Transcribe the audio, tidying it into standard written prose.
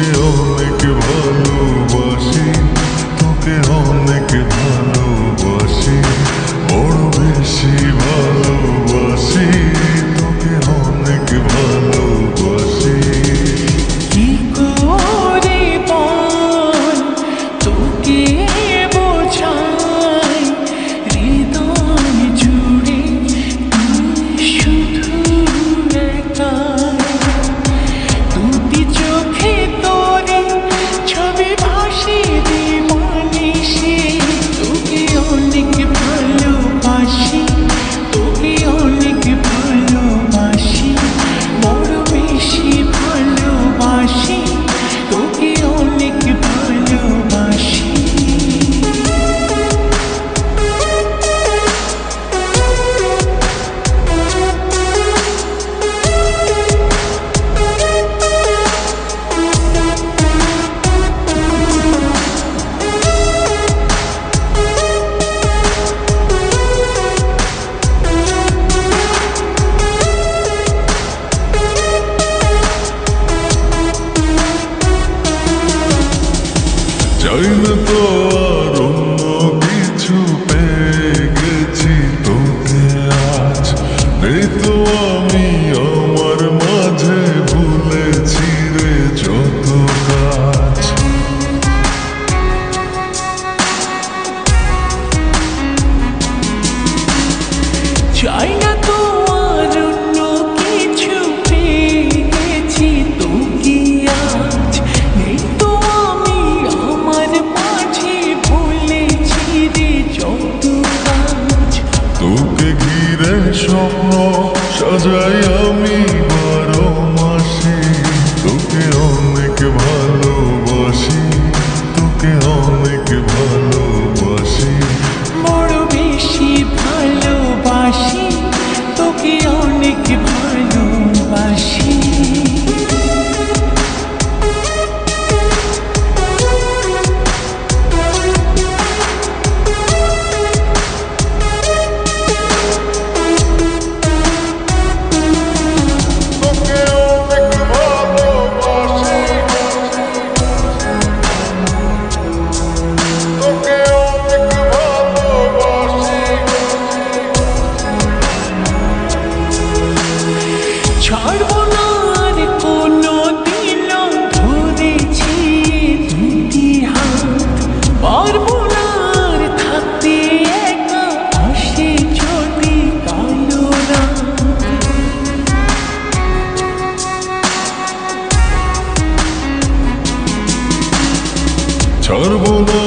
তোকে অনেক ভালোবাসি, তোকে অনেক ভালোবাসি, বড় বেশি ভালোবাসি, তোকে অনেক ভালোবাসি। কি করে বল তোকে বোঝাই, হৃদয় জুড়ে তুই শুধু একা। দুটি চোখে তোরে ছবি ভাসে দিবানিশি, তোকে অনেক ভালোবাসি, তোকে অনেক ভালোবাসি, বড় বেশি ভালোবাসি, তোকে অনেক ভালোবাসি। চাই না তো আর অন্য কিছু, পেয়ে গেছি তোকে আজ। নেই তো আমি আমার মাঝে, ভুলেছি রে যত কাজ। চাই না তো আর অন্য কিছু, পেয়ে গেছি তোকে আজ। নেই তো আমি আমার মাঝে, ভুলেছি রে যত কাজ। তোকে ঘিরে স্বপ্ন সাজাই আমি 12 মাসে, তোকে অনেক ভালোবাসি, তোকে অনেক ভালোবাসি, বড় বেশি ভালোবাসি, তোকে অনেক ভালোবাসি। ছাড়বো না আর কোনো দিনও, ধরেছি দুটি হাত। পারবো না আর থাকতে একা, আসে যদি কালো রাত। ছাড়বো না